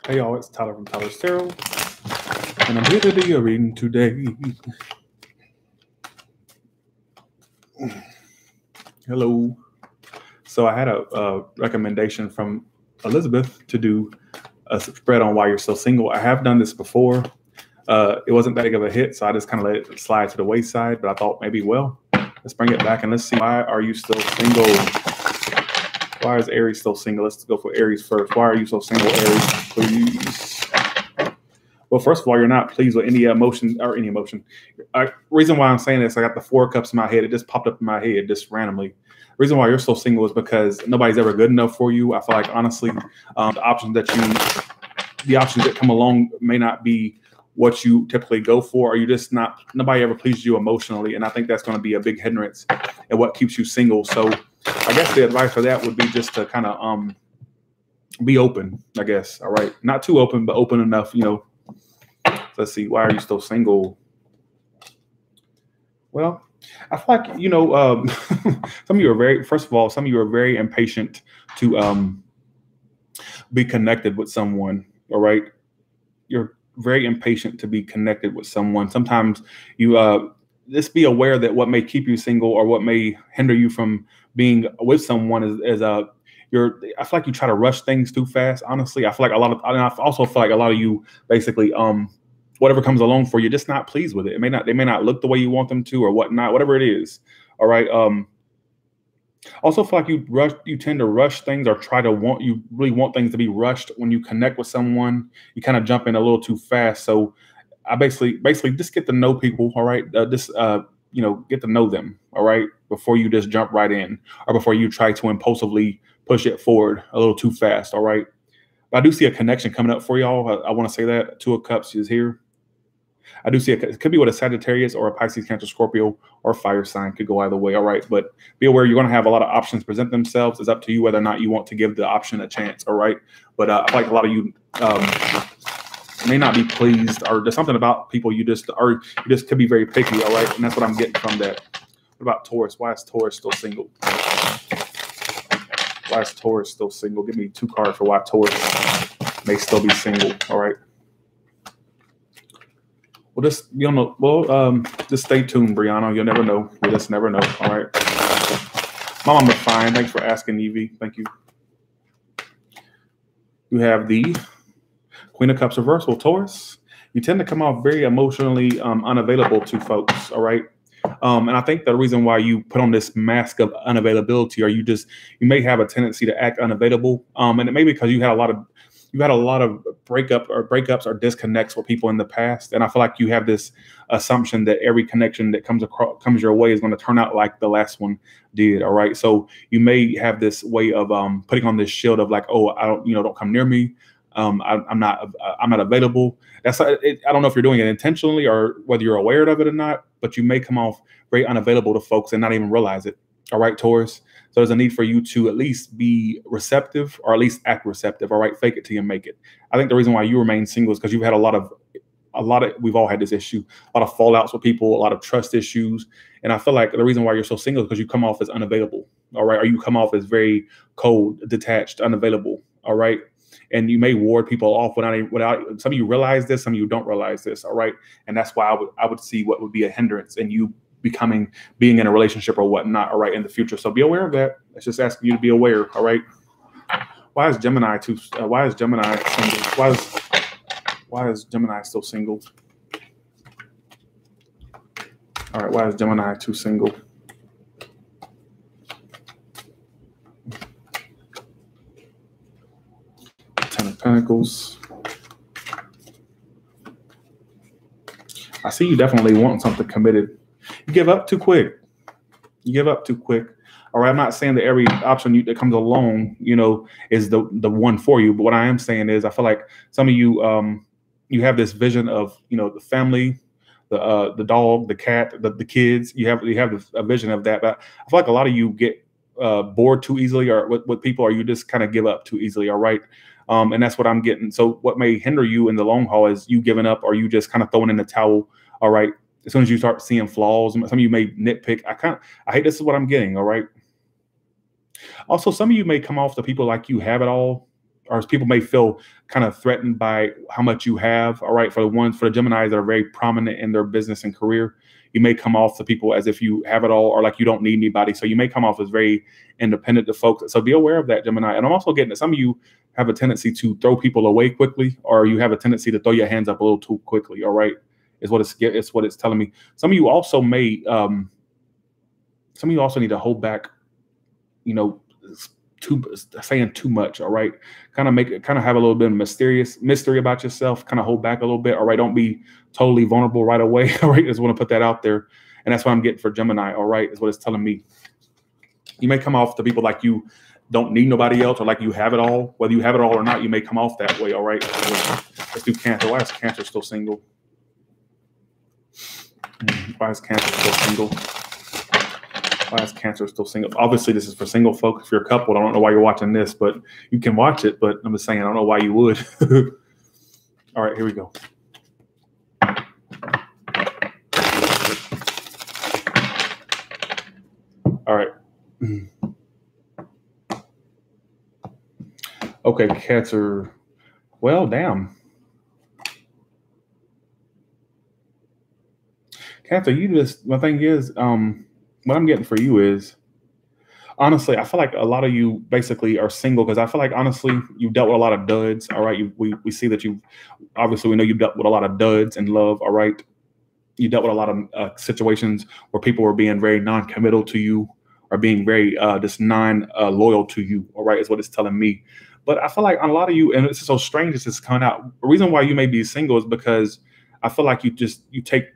Hey y'all, it's Tyler from Tyler's Tarot, and I'm here to do your reading today. Hello. So I had a recommendation from Elizabeth to do a spread on why you're so single. I have done this before. It wasn't that big of a hit, so I just kind of let it slide to the wayside, but I thought maybe, well, let's bring it back and let's see, why are you still single? Why is Aries still single? Let's go for Aries first. Why are you so single, Aries? Please. Well, first of all, you're not pleased with any emotion or any emotion. Reason why I'm saying this, I got the 4 cups in my head. It just popped up in my head just randomly. Reason why you're so single is because nobody's ever good enough for you. I feel like, honestly, the options that come along may not be what you typically go for, or you just not, nobody ever pleases you emotionally. And I think that's going to be a big hindrance in what keeps you single. So I guess the advice for that would be just to kind of be open, I guess. All right. Not too open, but open enough, you know. Let's see. Why are you still single? Well, I feel like, you know, some of you are very impatient to be connected with someone. All right. You're very impatient to be connected with someone. Sometimes you just be aware that what may keep you single or what may hinder you from being with someone is I feel like you try to rush things too fast. Honestly, I feel like I also feel like a lot of you basically whatever comes along for you, just not pleased with it. They may not look the way you want them to or whatnot, whatever it is. All right. Also feel like you tend to rush things, or you really want things to be rushed. When you connect with someone, you kind of jump in a little too fast. So I basically just get to know people. All right. You know, get to know them. All right. Before you just jump right in, or before you try to impulsively push it forward a little too fast. All right. But I do see a connection coming up for y'all. I want to say that 2 of Cups is here. I do see it could be with a Sagittarius or a Pisces, Cancer, Scorpio, or fire sign. Could go either way. All right. But be aware, you're going to have a lot of options present themselves. It's up to you whether or not you want to give the option a chance. All right. But I feel like a lot of you may not be pleased, or there's something about people you just could be very picky. All right. And that's what I'm getting from that. What about Taurus? Why is Taurus still single? Why is Taurus still single? Give me 2 cards for why Taurus may still be single. All right. Well, just, you know, just stay tuned, Brianna. You'll never know. You just never know. All right. My mama's fine. Thanks for asking, Evie. Thank you. You have the Queen of Cups reversal, Taurus. You tend to come off very emotionally unavailable to folks. All right. And I think the reason why you put on this mask of unavailability, or you may have a tendency to act unavailable. And it may be because you had a lot of breakups or disconnects with people in the past. And I feel like you have this assumption that every connection that comes your way is going to turn out like the last one did. All right. So you may have this way of putting on this shield of like, oh, don't come near me. I'm not available. I don't know if you're doing it intentionally or whether you're aware of it or not, but you may come off very unavailable to folks and not even realize it. All right, Taurus. So there's a need for you to at least be receptive, or at least act receptive. All right, fake it till you make it. I think the reason why you remain single is because you've had a lot of, we've all had this issue, a lot of fallouts with people, a lot of trust issues. And I feel like the reason why you're so single is because you come off as unavailable. All right. Or you come off as very cold, detached, unavailable. All right. And you may ward people off without some of you realize this, some of you don't realize this. All right. And that's why I would see what would be a hindrance in you being in a relationship or whatnot, all right, in the future. So be aware of that. It's just asking you to be aware. All right. Why is Gemini single? Why is Gemini still single? All right. Why is Gemini too single? Ten of Pentacles. I see you definitely want something committed. You give up too quick. All right. I'm not saying that every option that comes along, you know, is the one for you. But what I am saying is I feel like some of you, you have this vision of, you know, the family, the dog, the cat, the kids. You have a vision of that. But I feel like a lot of you get bored too easily, or with people, or you just kind of give up too easily. All right. And that's what I'm getting. So what may hinder you in the long haul is you giving up, or you just kind of throwing in the towel. All right. As soon as you start seeing flaws, some of you may nitpick. I hate this is what I'm getting. All right. Also, some of you may come off to people like you have it all, or people may feel kind of threatened by how much you have. All right. For the Geminis that are very prominent in their business and career, you may come off to people as if you have it all, or like you don't need anybody. So you may come off as very independent to folks. So be aware of that, Gemini. And I'm also getting that some of you have a tendency to throw people away quickly, or you have a tendency to throw your hands up a little too quickly. All right. Is what it's telling me. Some of you also may, some of you also need to hold back, you know, saying too much. All right. Kind of have a little bit of mystery about yourself, kind of hold back a little bit. All right. Don't be totally vulnerable right away. All right. Just want to put that out there. And that's what I'm getting for Gemini. All right. Is what it's telling me. You may come off to people like you don't need nobody else, or like you have it all. Whether you have it all or not, you may come off that way. All right. Let's do Cancer. Why is Cancer still single? Why is Cancer still single? Why is Cancer still single? Obviously, this is for single folk. If you're a couple, I don't know why you're watching this, but you can watch it. But I'm just saying, I don't know why you would. All right, here we go. All right. Okay, Cancer. Well, damn. Cancer, my thing is, what I'm getting for you is, honestly, I feel like a lot of you basically are single because I feel like, honestly, you've dealt with a lot of duds. All right. We see that obviously, we know you've dealt with a lot of duds in love. All right. You dealt with a lot of situations where people were being very non-committal to you, or being very just non-loyal to you. All right. Is what it's telling me. But I feel like on a lot of you, and it's so strange, this is coming out. The reason why you may be single is because I feel like you take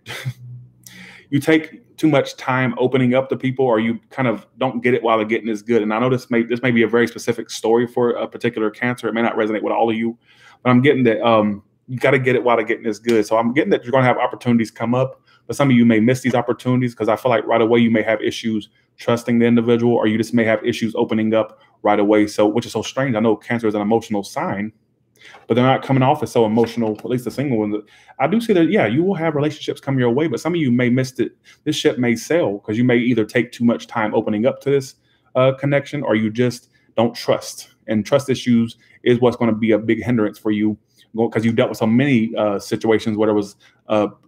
you take too much time opening up to people, or you kind of don't get it while the getting is good. And I know this may be a very specific story for a particular Cancer. It may not resonate with all of you, but I'm getting that you got to get it while the getting is good. So I'm getting that you're going to have opportunities come up, but some of you may miss these opportunities because I feel like right away you may have issues trusting the individual, or you just may have issues opening up right away. So, which is so strange. I know Cancer is an emotional sign, but they're not coming off as so emotional, at least the single ones. I do see that, yeah, you will have relationships come your way, but some of you may miss it. This ship may sail because you may either take too much time opening up to this connection, or you just don't trust. And trust issues is what's going to be a big hindrance for you, because you dealt with so many situations where there was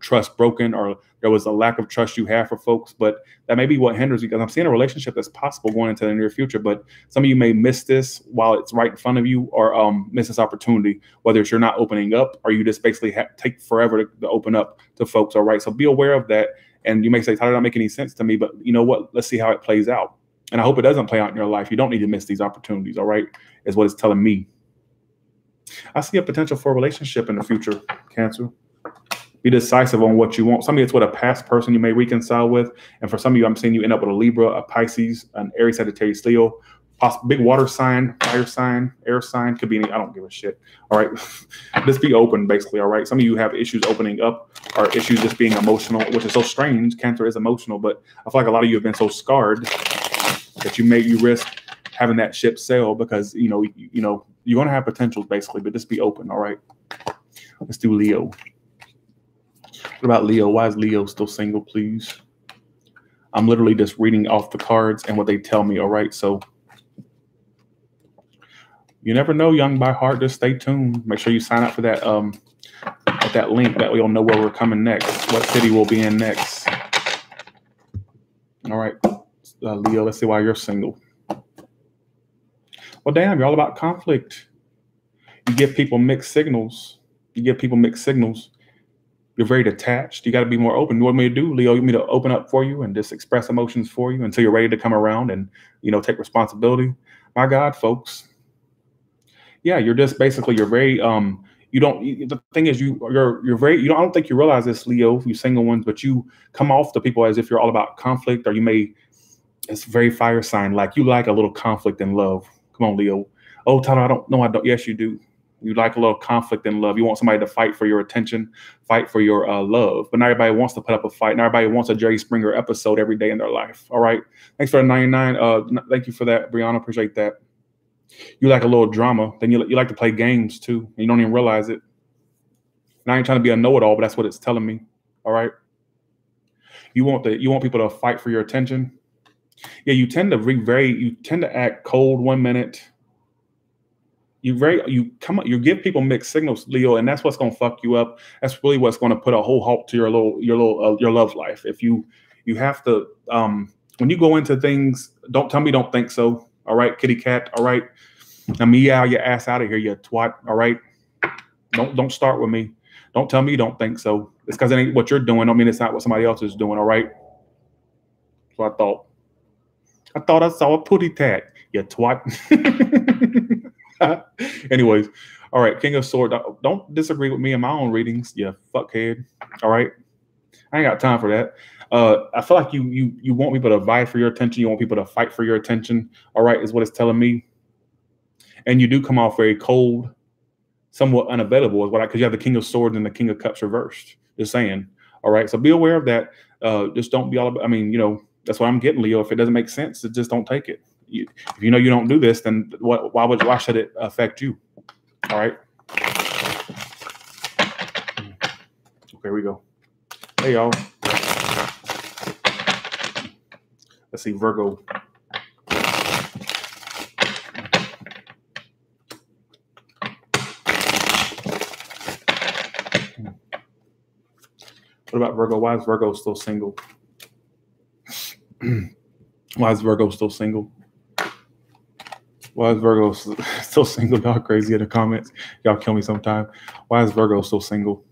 trust broken, or there was a lack of trust you have for folks. But that may be what hinders you, because I'm seeing a relationship that's possible going into the near future. But some of you may miss this while it's right in front of you, or miss this opportunity, whether it's you're not opening up, or you just basically take forever to open up to folks. All right. So be aware of that. And you may say, Tyler, that don't make any sense to me. But you know what? Let's see how it plays out. And I hope it doesn't play out in your life. You don't need to miss these opportunities. All right. Is what it's telling me. I see a potential for a relationship in the future, Cancer. Be decisive on what you want. Some of you, it's with a past person you may reconcile with. And for some of you, I'm seeing you end up with a Libra, a Pisces, an Aries, Sagittarius, Leo, big water sign, fire sign, air sign. Could be any, I don't give a shit. All right. Just be open, basically. All right. Some of you have issues opening up, or issues just being emotional, which is so strange. Cancer is emotional, but I feel like a lot of you have been so scarred that you risk having that ship sail, because you know you're going to have potentials, basically, but just be open. All right. Let's do Leo. What about Leo? Why is Leo still single, please? I'm literally just reading off the cards and what they tell me. All right. So you never know, young by heart. Just stay tuned. Make sure you sign up for that at that link. That way you'll know where we're coming next, what city we'll be in next. All right. Leo, let's see why you're single. Well, damn, you're all about conflict. You give people mixed signals. You're very detached. You got to be more open. You want me to do, Leo? You want me to open up for you and just express emotions for you until you're ready to come around and, take responsibility? My God, folks. Yeah, you're just basically, you're very, the thing is you're very, I don't think you realize this, Leo, you single ones, but you come off to people as if you're all about conflict, or it's very fire sign. Like you like a little conflict in love. Come on, Leo. Oh, Tyler, I don't. Yes, you do. You like a little conflict in love. You want somebody to fight for your attention, fight for your love. But not everybody wants to put up a fight. Not everybody wants a Jerry Springer episode every day in their life. All right. Thanks for the 99. Thank you for that, Brianna. Appreciate that. You like a little drama. Then you like to play games too. And you don't even realize it. And I ain't trying to be a know-it-all, but that's what it's telling me. All right. You want people to fight for your attention. Yeah, you tend to act cold 1 minute, you give people mixed signals, Leo, and that's what's going to fuck you up. That's really what's going to put a whole halt to your love life. If you have to, when you go into things, don't tell me don't think so. All right, kitty cat. All right, now meow your ass out of here, you twat. All right, don't start with me. Don't tell me you don't think so. It's because it ain't what you're doing. I mean, it's not what somebody else is doing. All right. So I thought I saw a putty tat, you twat. Anyways, all right, King of Swords. Don't disagree with me in my own readings, you fuckhead. All right, I ain't got time for that. I feel like you want people to vie for your attention. You want people to fight for your attention. All right, is what it's telling me. And you do come off very cold, somewhat unavailable, is what because you have the King of Swords and the King of Cups reversed. Just saying. All right, so be aware of that. Just don't be all about. I mean, that's what I'm getting, Leo. If it doesn't make sense, just don't take it. If you know you don't do this, then why should it affect you? All right. Okay, here we go. Hey, y'all. Let's see, Virgo. What about Virgo? Why is Virgo still single? Why is Virgo still single? Why is Virgo still single? Y'all crazy in the comments. Y'all kill me sometime. Why is Virgo still single?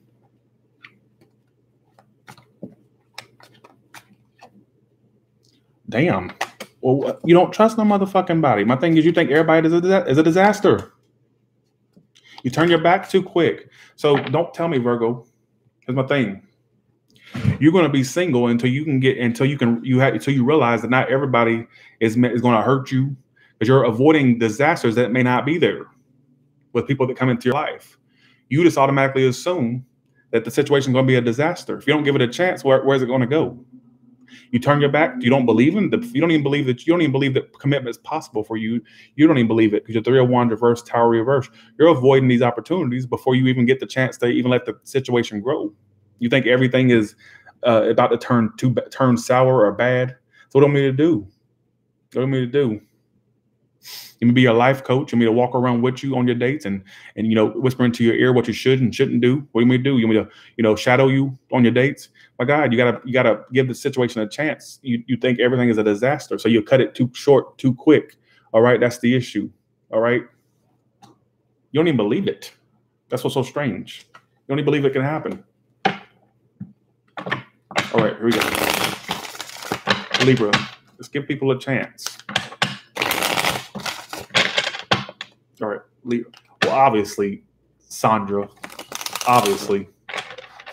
Damn. Well, you don't trust no motherfucking body. My thing is you think everybody is a disaster. You turn your back too quick. So don't tell me, Virgo. Here's my thing. You're going to be single until you realize that not everybody is going to hurt you, because you're avoiding disasters that may not be there with people that come into your life. You just automatically assume that the situation is going to be a disaster. If you don't give it a chance, where's it going to go? You turn your back. You don't believe in you don't even believe that commitment is possible for you. You don't even believe it because you're 3 of Wands reverse, Tower reverse. You're avoiding these opportunities before you even get the chance to even let the situation grow. You think everything is about to turn sour or bad. So what do you want me to do? What do you want me to do? You want me to be your life coach? You want me to walk around with you on your dates and whisper into your ear what you should and shouldn't do? What do you want me to do? You want me to shadow you on your dates? My God, you gotta give the situation a chance. You think everything is a disaster, so you cut it too short, too quick. All right, that's the issue. All right, you don't even believe it. That's what's so strange. You don't even believe it can happen. All right, here we go. Libra, let's give people a chance. All right, Libra. Well, obviously, Sandra, obviously.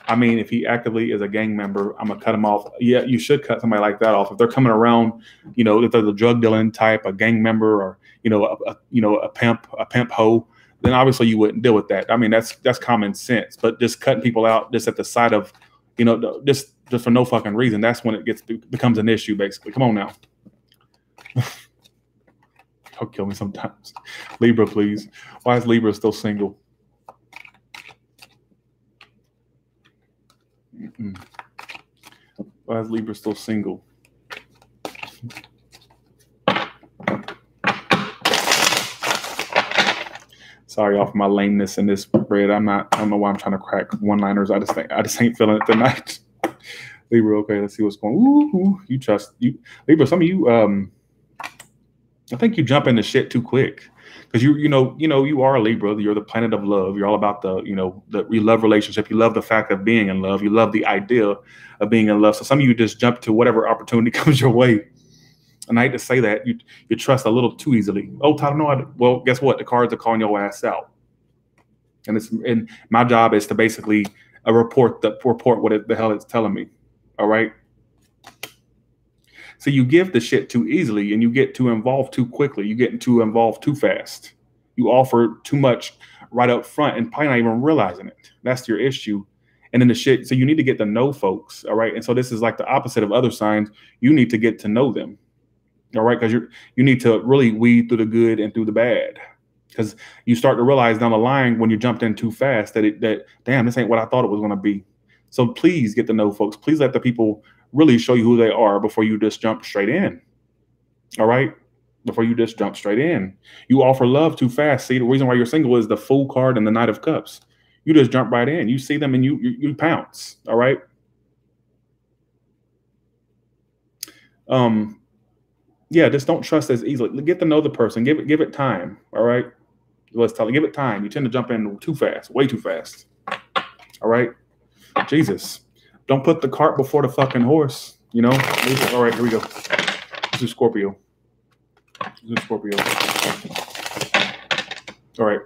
I mean, if he actively is a gang member, I'm going to cut him off. Yeah, you should cut somebody like that off. If they're coming around, if they're the drug dealing type, a gang member, or, a pimp hoe, then obviously you wouldn't deal with that. I mean, that's common sense. But just cutting people out just at the side of, just for no fucking reason, that's when it becomes an issue, basically. Come on now. Y'all kill me sometimes. Libra, please. Why is Libra still single? Why is Libra still single? Sorry, off my lameness in this spread. I don't know why I'm trying to crack one-liners. I just ain't feeling it tonight. Libra, okay, let's see what's going on. Ooh, you Libra, some of you I think you jump into shit too quick. Because you are a Libra. You're the planet of love. You're all about you love relationship. You love the fact of being in love. You love the idea of being in love. So some of you just jump to whatever opportunity comes your way. And I hate to say that you trust a little too easily. Oh, Todd, no. Well, guess what? The cards are calling your ass out. And my job is to basically report what the hell it's telling me. All right. So you give the shit too easily and you get too involved too quickly. You get too involved too fast. You offer too much right up front and probably not even realizing it. That's your issue. And then so you need to get to know folks. All right. And so this is like the opposite of other signs. You need to get to know them. All right. Because you need to really weed through the good and through the bad. Because you start to realize down the line when you jumped in too fast that damn, this ain't what I thought it was going to be. So please get to know folks. Please let the people really show you who they are before you just jump straight in. All right. before you just jump straight in. You offer love too fast. See, the reason why you're single is the Fool card and the Knight of Cups. You just jump right in. You see them and you pounce. All right. Yeah, just don't trust as easily. Get to know the person. Give it time. All right. Let's tell you, give it time. You tend to jump in too fast, way too fast. All right. Jesus. Don't put the cart before the fucking horse. You know? All right, here we go. This is Scorpio. This is Scorpio. All right.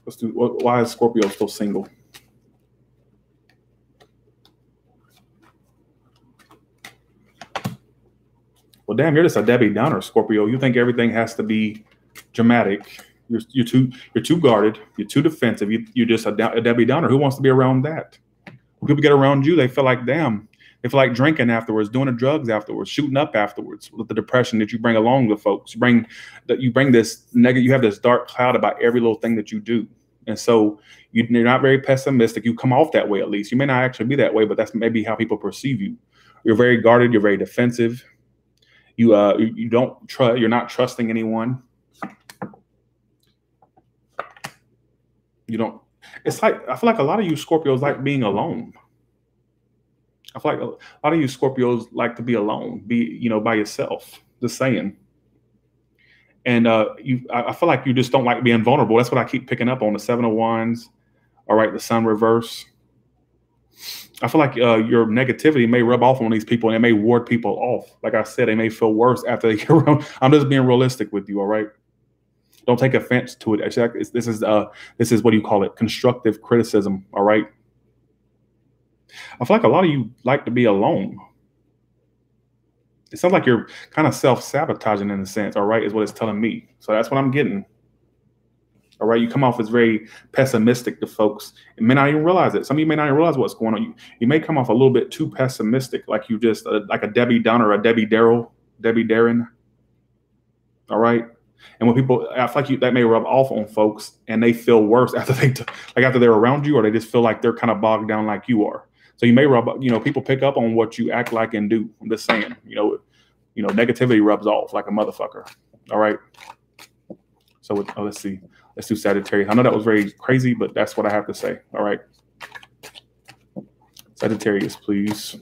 Let's do, why is Scorpio still single? Well, damn, you're just a Debbie Downer, Scorpio. You think everything has to be dramatic. You're too guarded. You're too defensive. You're just a Debbie Downer. Who wants to be around that? When people get around you, they feel like, damn, they feel like drinking afterwards, doing the drugs afterwards, shooting up afterwards with the depression that you bring along with folks. You bring this negative. You have this dark cloud about every little thing that you do, and so you're not very pessimistic. You come off that way, at least. You may not actually be that way, but that's maybe how people perceive you. You're very guarded. You're very defensive. You don't trust. You're not trusting anyone. You don't. It's like, I feel like a lot of you Scorpios like being alone. I feel like a lot of you Scorpios like to be alone, be by yourself. Just saying. And I feel like you just don't like being vulnerable. That's what I keep picking up on, the Seven of Wands. All right, the Sun reverse. I feel like your negativity may rub off on these people, and it may ward people off. Like I said, they may feel worse after they get around. I'm just being realistic with you, all right? Don't take offense to it. Actually, this is what do you call it? Constructive criticism, all right? I feel like a lot of you like to be alone. It sounds like you're kind of self-sabotaging in a sense, all right, is what it's telling me. So that's what I'm getting. All right, you come off as very pessimistic to folks. You may not even realize it. Some of you may not even realize what's going on. You may come off a little bit too pessimistic, like you just like a Debbie Downer, a Debbie Darren. All right, and when people, I feel like that may rub off on folks, and they feel worse after after they're around you, or they just feel like they're kind of bogged down like you are. So you may people pick up on what you act like and do. I'm just saying, negativity rubs off like a motherfucker. All right. So let's see. Let's do Sagittarius. I know that was very crazy, but that's what I have to say. All right. Sagittarius, please.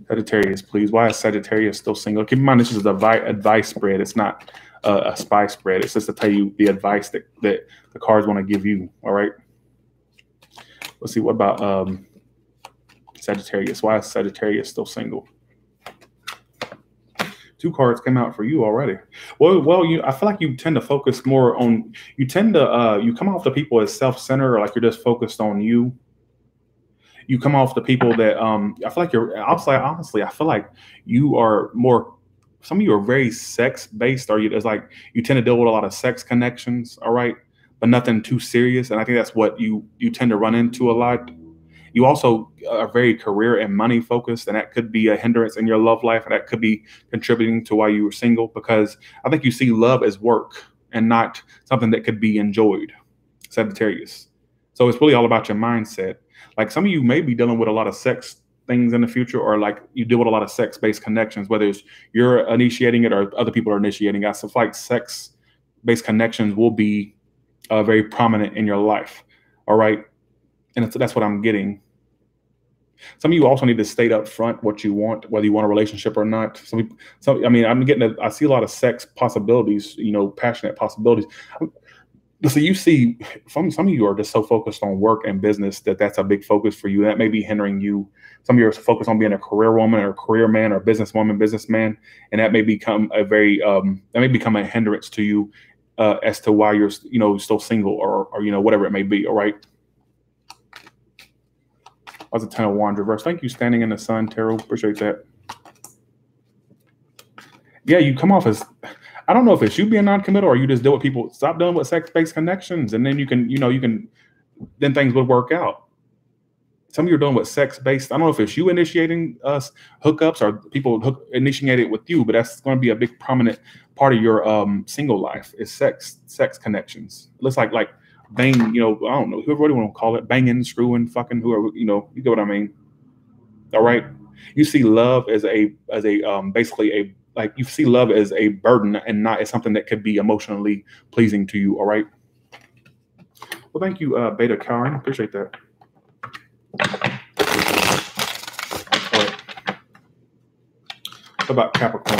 Sagittarius, please. Why is Sagittarius still single? Keep in mind, this is an advice spread. It's not a spy spread. It's just to tell you the advice that the cards want to give you. All right. Let's see. What about Sagittarius? Why is Sagittarius still single? 2 cards came out for you already. Well, I feel like you tend to focus more on. You tend to you come off the people as self-centered, or like you're just focused on you. You come off the people that I feel like you're. I'll say honestly, I feel like you are more. Some of you are very sex-based, or it's like you tend to deal with a lot of sex connections. All right, but nothing too serious. And I think that's what you tend to run into a lot. You also are very career and money focused, and that could be a hindrance in your love life, and that could be contributing to why you were single, because I think you see love as work and not something that could be enjoyed, Sagittarius. So it's really all about your mindset. Like some of you may be dealing with a lot of sex things in the future, or like you deal with a lot of sex-based connections, whether it's you're initiating it or other people are initiating it. I feel like sex-based connections will be very prominent in your life, all right? And that's what I'm getting. Some of you also need to state up front what you want, whether you want a relationship or not. I mean, I see a lot of sex possibilities, passionate possibilities. So you see, some of you are just so focused on work and business that's a big focus for you. That may be hindering you. Some of you are focused on being a career woman or a career man or businesswoman, businessman, and that may become a hindrance to you as to why you're still single or whatever it may be. All right. That was a 10 of Wands reverse. Thank you, Standing in the Sun, Tarot. Appreciate that. Yeah, you come off as, I don't know if it's you being non-committal or you just deal with people. Stop dealing with sex-based connections, and then you can, then things would work out. Some of you are dealing with sex-based. I don't know if it's you initiating hookups or people initiating it with you, but that's going to be a big prominent part of your single life is sex connections. It looks like bang, I don't know, whoever you want to call it, banging, screwing, fucking, whoever, you get what I mean. All right. You see love as basically like you see love as a burden and not as something that could be emotionally pleasing to you. All right. Well, thank you, Beta Karen. Appreciate that. All right. What about Capricorn?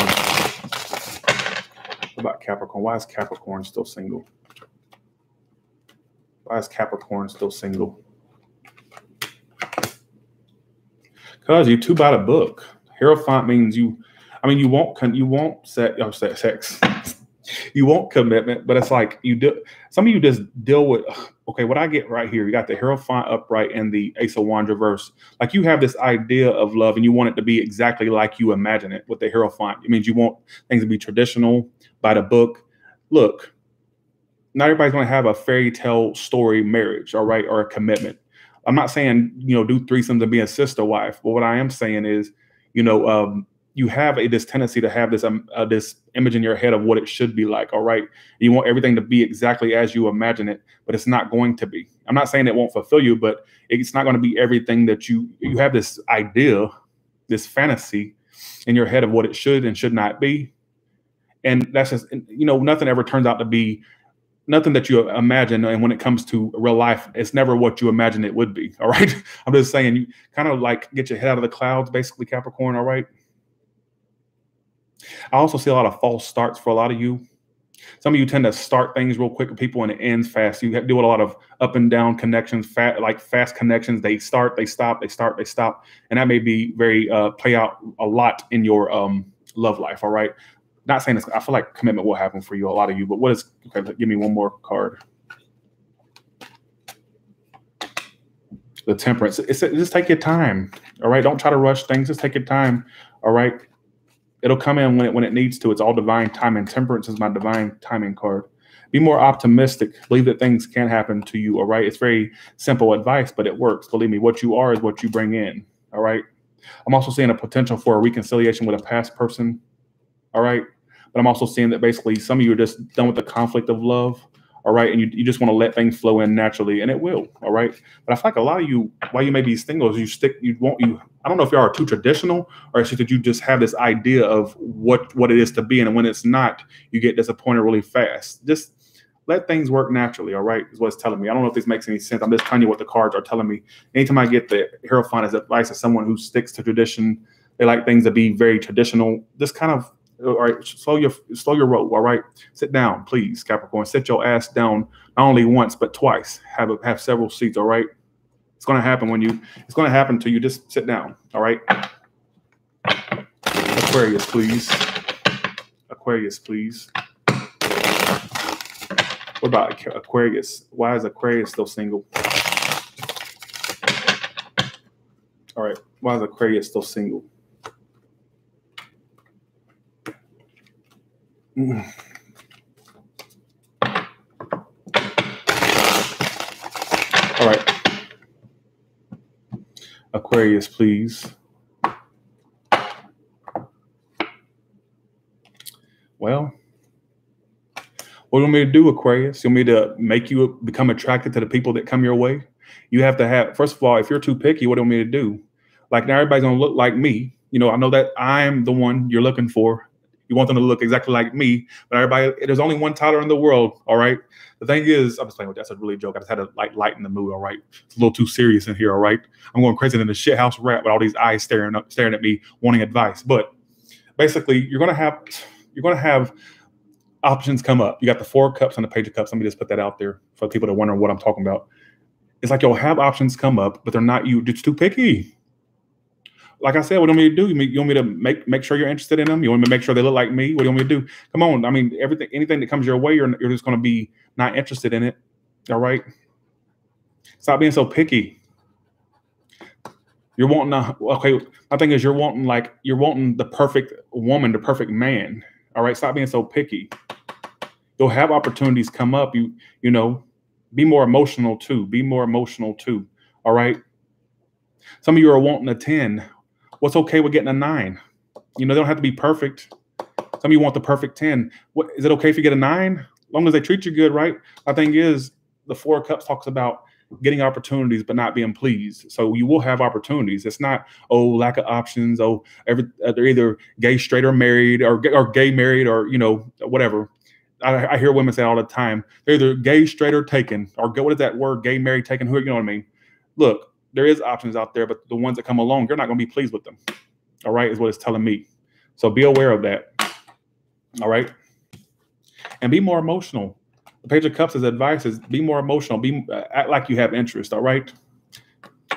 What about Capricorn? Why is Capricorn still single? Why is Capricorn still single? Because you're too by the book. Hierophant means you won't sex. You want commitment, but it's like some of you just deal with, okay, what I get right here, you got the Hierophant upright and the Ace of Wands reverse. Like you have this idea of love and you want it to be exactly like you imagine it with the Hierophant. It means you want things to be traditional, by the book. Look, not everybody's going to have a fairy tale story marriage, all right, or a commitment. I'm not saying, do threesomes and be a sister wife, but what I am saying is, you have this tendency to have this image in your head of what it should be like, all right? You want everything to be exactly as you imagine it, but it's not going to be. I'm not saying it won't fulfill you, but it's not going to be everything that you have this idea, this fantasy in your head of what it should and should not be. And that's just, nothing ever turns out to be nothing that you imagine. And when it comes to real life, it's never what you imagine it would be, all right? I'm just saying, you kind of like get your head out of the clouds, basically, Capricorn, all right? I also see a lot of false starts for a lot of you. Some of you tend to start things real quick with people and it ends fast. You have to do a lot of up and down connections, fast connections. They start, they stop, they start, they stop. And that may be very play out a lot in your love life, all right? Not saying this, I feel like commitment will happen for you, a lot of you, but okay, give me one more card. The Temperance. Just take your time, all right? Don't try to rush things. Just take your time, all right? It'll come in when it needs to. It's all divine timing. Temperance is my divine timing card. Be more optimistic. Believe that things can happen to you, all right? It's very simple advice, but it works. Believe me, what you are is what you bring in, all right? I'm also seeing a potential for a reconciliation with a past person, all right? But I'm also seeing that basically some of you are just done with the conflict of love, all right? And you just want to let things flow in naturally, and it will, all right? But I feel like a lot of you, while you may be single, I don't know if you are too traditional, or it's just that you just have this idea of what it is to be, and when it's not, you get disappointed really fast. Just let things work naturally, all right, is what it's telling me. I don't know if this makes any sense. I'm just telling you what the cards are telling me. Anytime I get the Hierophant as advice as someone who sticks to tradition, they like things to be very traditional, just kind of, all right, slow your roll, all right? Sit down, please, Capricorn. Sit your ass down, not only once, but twice. Have several seats, all right? It's going to happen it's going to happen to you. Just sit down, all right? Aquarius, please. Aquarius, please. What about Aquarius? Why is Aquarius still single? All right, why is Aquarius still single? All right. Aquarius, please. Well, what do you want me to do, Aquarius? You want me to make you become attracted to the people that come your way? You have to have, first of all, if you're too picky, what do you want me to do? Like, now everybody's going to look like me. I know that I'm the one you're looking for. You want them to look exactly like me, but there's only one Tyler in the world, all right? The thing is, I'm just playing with that. That's a really joke. I just had to lighten the mood, all right? It's a little too serious in here, all right? I'm going crazy in the shit house rap with all these eyes staring at me, wanting advice. But basically, you're gonna have options come up. You got the Four of Cups and the Page of Cups. Let me just put that out there for people that wonder what I'm talking about. It's like you'll have options come up, but they're not you. It's too picky. Like I said, what do you want me to do? You want me to make sure you're interested in them? You want me to make sure they look like me? What do you want me to do? Come on. I mean, anything that comes your way, you're just going to be not interested in it. All right? Stop being so picky. You're wanting my thing is you're wanting the perfect woman, the perfect man. All right? Stop being so picky. You'll have opportunities come up. Be more emotional too. Be more emotional too. All right? Some of you are wanting a 10. What's okay with getting a 9? They don't have to be perfect. Some of you want the perfect 10. What is it okay if you get a 9? As long as they treat you good, right? My thing is, the Four of Cups talks about getting opportunities but not being pleased. So you will have opportunities. It's not, oh, lack of options. Oh, they're either gay, straight, or married, or gay, married, or, you know, whatever. I hear women say all the time, they're either gay, straight, or taken, or what is that word? Gay, married, taken, who, you know what I mean? Look, there is options out there, but the ones that come along, you're not going to be pleased with them. All right, is what it's telling me. So be aware of that. All right. And be more emotional. The Page of Cups' advice is be more emotional. Act like you have interest. All right.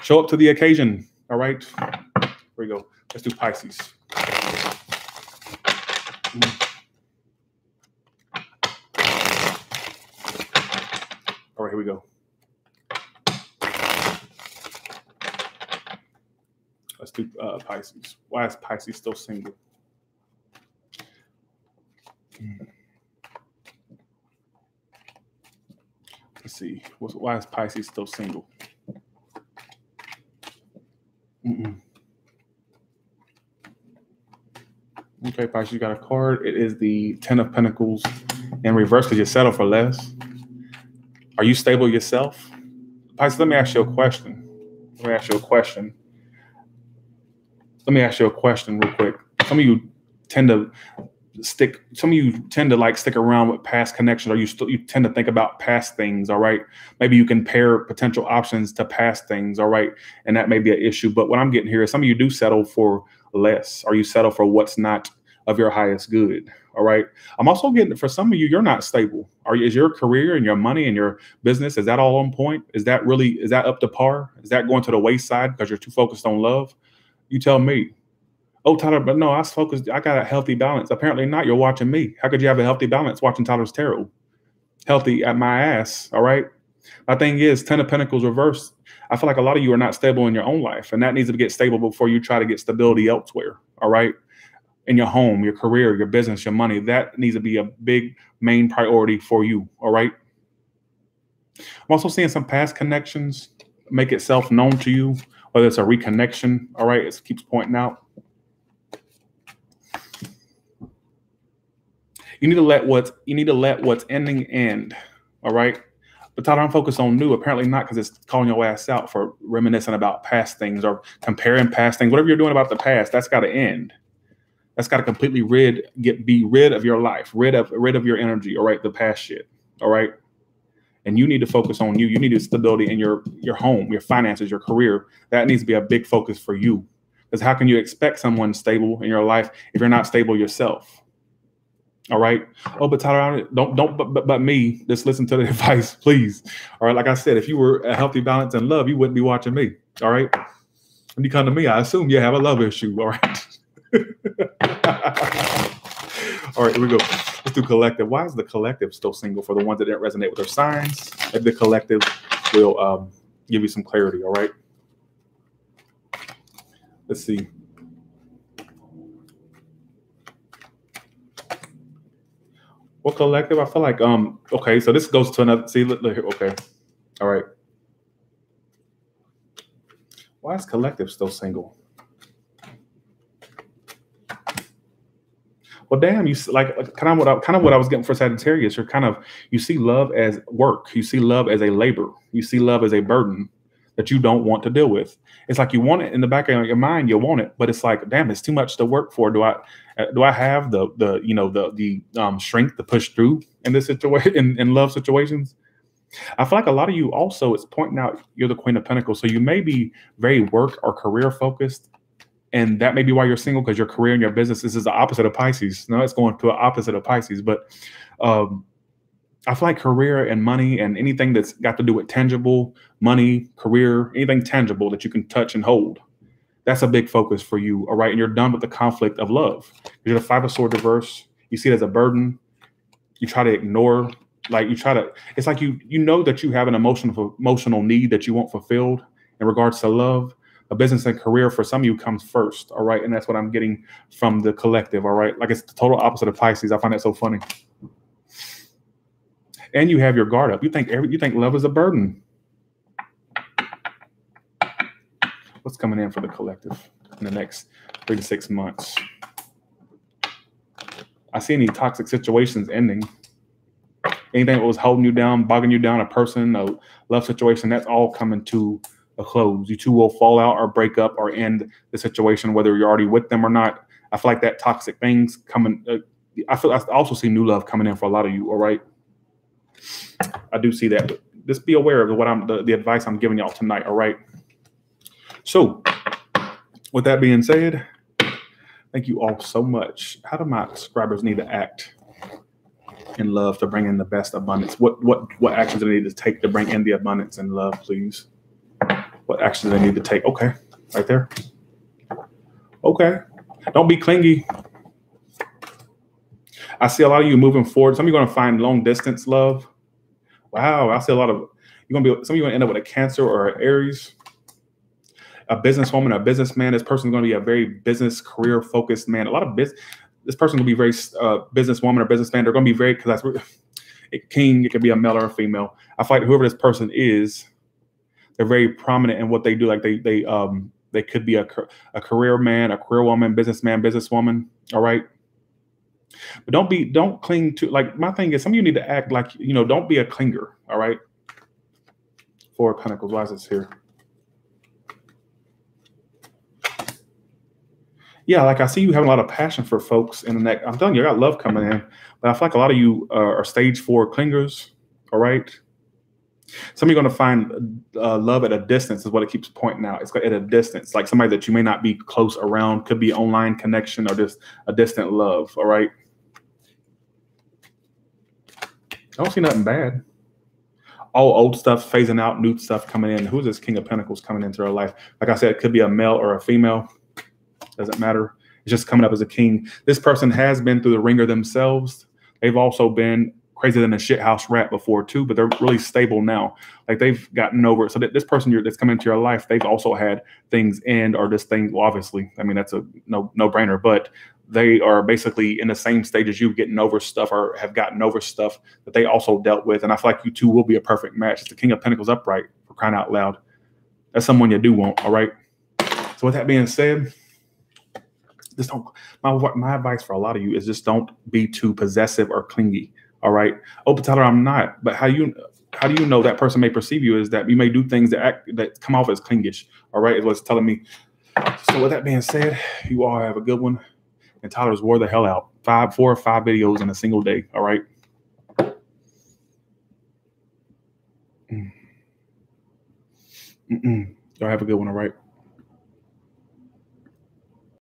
Show up to the occasion. All right. Here we go. Let's do Pisces. All right, here we go. Let's do Pisces. Why is Pisces still single? Let's see. Why is Pisces still single? Okay, Pisces, you got a card. It is the Ten of Pentacles in reverse because you settle for less. Are you stable yourself? Pisces, let me ask you a question. Let me ask you a question real quick. Some of you tend to stick around with past connections, or you tend to think about past things. All right. Maybe you compare potential options to past things. All right. And that may be an issue. But what I'm getting here is some of you do settle for less, or you settle for what's not of your highest good. All right. I'm also getting, for some of you, you're not stable. Is your career and your money and your business, is that all on point? Is that up to par? Is that going to the wayside because you're too focused on love? You tell me. Oh, Tyler, but no, I got a healthy balance. Apparently not. You're watching me. How could you have a healthy balance watching Tyler's tarot? Healthy at my ass. All right. My thing is, Ten of Pentacles reversed. I feel like a lot of you are not stable in your own life, and that needs to get stable before you try to get stability elsewhere. All right. In your home, your career, your business, your money, that needs to be a big main priority for you. All right. I'm also seeing some past connections make itself known to you, whether it's a reconnection. All right. It keeps pointing out. You need to let what's ending end. All right. But Tyler, I'm focused on new. Apparently not, because it's calling your ass out for reminiscing about past things or comparing past things. Whatever you're doing about the past, that's got to end. That's got to completely be rid of your life, rid of your energy. All right. The past shit. All right. And you need to focus on you. You need stability in your home, your finances, your career. That needs to be a big focus for you. Because how can you expect someone stable in your life if you're not stable yourself? All right. Oh, but Tyler, but me, just listen to the advice, please. All right. Like I said, if you were a healthy balance and love, you wouldn't be watching me. All right. When you come to me, I assume you have a love issue. All right. All right, here we go. Let's do collective. Why is the collective still single? For the ones that didn't resonate with their signs, maybe the collective will give you some clarity. All right. Let's see. What collective? I feel like okay, so this goes to another. See, look here. Okay. All right. Why is collective still single? Well, damn, you like kind of what I was getting for Sagittarius. You see love as work. You see love as a labor. You see love as a burden that you don't want to deal with. It's like you want it in the back of your mind. You want it, but it's like, damn, it's too much to work for. Do I have the strength to push through in this situation in love situations? I feel like a lot of you also, it's pointing out you're the Queen of Pentacles, so you may be very work or career focused. And that may be why you're single, because your career and your business, this is the opposite of Pisces. No, it's going to an opposite of Pisces. But I feel like career and money and anything that's got to do with tangible money, career, anything tangible that you can touch and hold, that's a big focus for you. All right. And you're done with the conflict of love. You're the Five of Swords reverse. You see it as a burden. You try to ignore, it's like you know that you have an emotional need that you want fulfilled in regards to love. A business and career for some of you comes first, all right? And that's what I'm getting from the collective, all right? Like, it's the total opposite of Pisces. I find that so funny. And you have your guard up. You think love is a burden. What's coming in for the collective in the next 3 to 6 months? I see any toxic situations ending. Anything that was holding you down, bogging you down, a person, a love situation, that's all coming to a close. You two will fall out or break up or end the situation, whether you're already with them or not. I feel like that toxic things coming. I also see new love coming in for a lot of you. All right. I do see that. But just be aware of what the advice I'm giving y'all tonight. All right. So with that being said, thank you all so much. How do my subscribers need to act in love to bring in the best abundance? What actions do they need to take to bring in the abundance and love, please? What actions do they need to take? Okay, right there. Okay. Don't be clingy. I see a lot of you moving forward. Some of you are going to find long distance love. Wow, I see a lot of some of you are going to end up with a Cancer or an Aries. A businesswoman, a businessman. This person is going to be a very business, career focused man. A lot of business. This person will be very businesswoman or businessman. They're going to be very, because that's king. It could be a male or a female. I feel like whoever this person is, they're very prominent in what they do. Like they could be a career man, a career woman, businessman, businesswoman. All right. But don't cling to, like, my thing is, some of you need to act like, don't be a clinger. All right. Four of Pentacles. Why is this here? Yeah, like I see you having a lot of passion for folks in the next. I'm telling you, I got love coming in, but I feel like a lot of you are stage 4 clingers. All right. Some of you are going to find love at a distance is what it keeps pointing out. It's at a distance, like somebody that you may not be close around. Could be online connection or just a distant love. All right. I don't see nothing bad. All old stuff phasing out, new stuff coming in. Who's this King of Pentacles coming into their life? Like I said, it could be a male or a female. Doesn't matter. It's just coming up as a king. This person has been through the ringer themselves. They've also been crazier than a shithouse rat before too, but they're really stable now. Like they've gotten over it. So that this person that's coming into your life, they've also had things end or just things. Well, obviously, I mean, that's a no brainer, but they are basically in the same stage as you, getting over stuff or have gotten over stuff that they also dealt with. And I feel like you two will be a perfect match. It's the King of Pentacles upright, for crying out loud. That's someone you do want. All right. So with that being said, just don't. My advice for a lot of you is just don't be too possessive or clingy. All right. Oh, but Tyler, I'm not. But how do you know that person may perceive you is that you may do things that come off as clingish. All right, is what's telling me. So with that being said, you all have a good one. And Tyler's wore the hell out. 4 or 5 videos in a single day. All right. Y'all have a good one. All right.